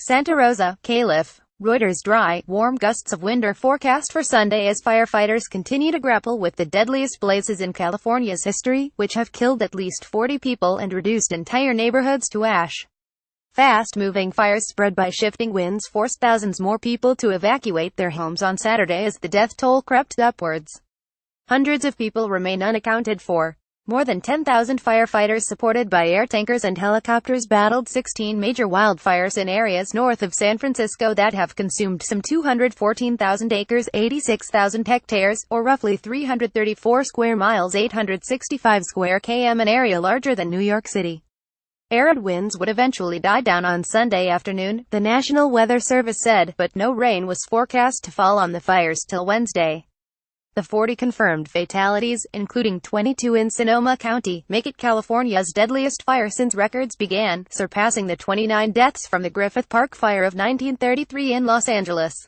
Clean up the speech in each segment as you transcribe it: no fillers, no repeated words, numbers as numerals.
Santa Rosa, Calif. Reuters. Dry, warm gusts of wind are forecast for Sunday as firefighters continue to grapple with the deadliest blazes in California's history, which have killed at least 40 people and reduced entire neighborhoods to ash. Fast-moving fires spread by shifting winds forced thousands more people to evacuate their homes on Saturday as the death toll crept upwards. Hundreds of people remain unaccounted for. More than 10,000 firefighters supported by air tankers and helicopters battled 16 major wildfires in areas north of San Francisco that have consumed some 214,000 acres, 86,000 hectares, or roughly 334 square miles, 865 square km, an area larger than New York City. Arid winds would eventually die down on Sunday afternoon, the National Weather Service said, but no rain was forecast to fall on the fires till Wednesday. The 40 confirmed fatalities, including 22 in Sonoma County, make it California's deadliest fire since records began, surpassing the 29 deaths from the Griffith Park fire of 1933 in Los Angeles.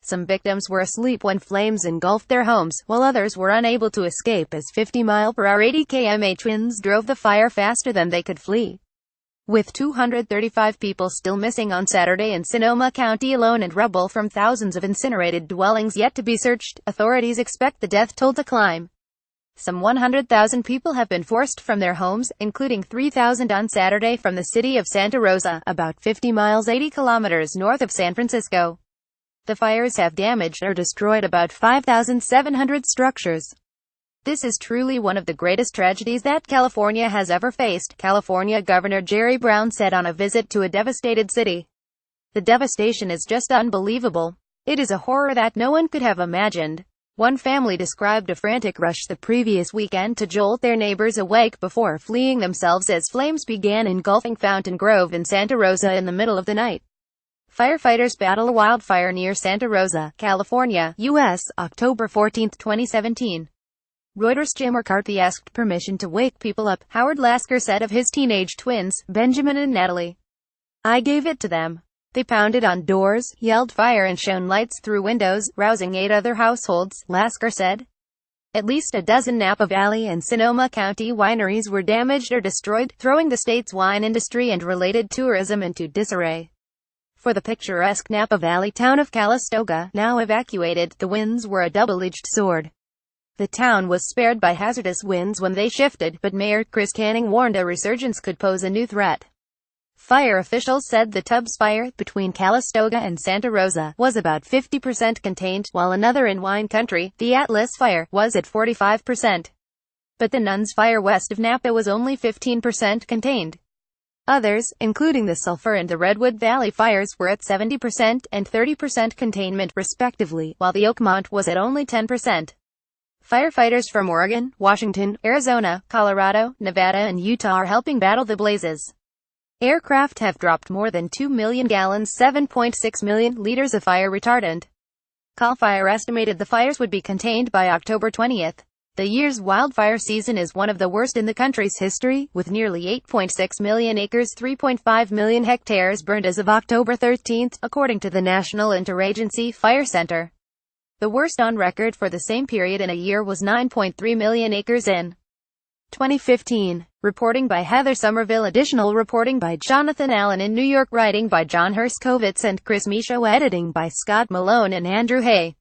Some victims were asleep when flames engulfed their homes, while others were unable to escape as 50-mile-per-hour 80 km/h winds drove the fire faster than they could flee. With 235 people still missing on Saturday in Sonoma County alone and rubble from thousands of incinerated dwellings yet to be searched, authorities expect the death toll to climb. Some 100,000 people have been forced from their homes, including 3,000 on Saturday from the city of Santa Rosa, about 50 miles 80 kilometers north of San Francisco. The fires have damaged or destroyed about 5,700 structures. This is truly one of the greatest tragedies that California has ever faced, California Governor Jerry Brown said on a visit to a devastated city. The devastation is just unbelievable. It is a horror that no one could have imagined. One family described a frantic rush the previous weekend to jolt their neighbors awake before fleeing themselves as flames began engulfing Fountain Grove in Santa Rosa in the middle of the night. Firefighters battle a wildfire near Santa Rosa, California, U.S., October 14, 2017. Reuters. Jim McCarthy asked permission to wake people up, Howard Lasker said of his teenage twins, Benjamin and Natalie. I gave it to them. They pounded on doors, yelled fire and shone lights through windows, rousing 8 other households, Lasker said. At least a dozen Napa Valley and Sonoma County wineries were damaged or destroyed, throwing the state's wine industry and related tourism into disarray. For the picturesque Napa Valley town of Calistoga, now evacuated, the winds were a double-edged sword. The town was spared by hazardous winds when they shifted, but Mayor Chris Canning warned a resurgence could pose a new threat. Fire officials said the Tubbs fire, between Calistoga and Santa Rosa, was about 50% contained, while another in wine country, the Atlas fire, was at 45%. But the Nuns fire west of Napa was only 15% contained. Others, including the Sulphur and the Redwood Valley fires, were at 70% and 30% containment, respectively, while the Oakmont was at only 10%. Firefighters from Oregon, Washington, Arizona, Colorado, Nevada and Utah are helping battle the blazes. Aircraft have dropped more than 2 million gallons, 7.6 million liters of fire retardant. CAL FIRE estimated the fires would be contained by October 20. The year's wildfire season is one of the worst in the country's history, with nearly 8.6 million acres, 3.5 million hectares burned as of October 13, according to the National Interagency Fire Center. The worst on record for the same period in a year was 9.3 million acres in 2015. Reporting by Heather Somerville. Additional reporting by Jonathan Allen in New York. Writing by John Herskovitz and Chris Michaud. Editing by Scott Malone and Andrew Hay.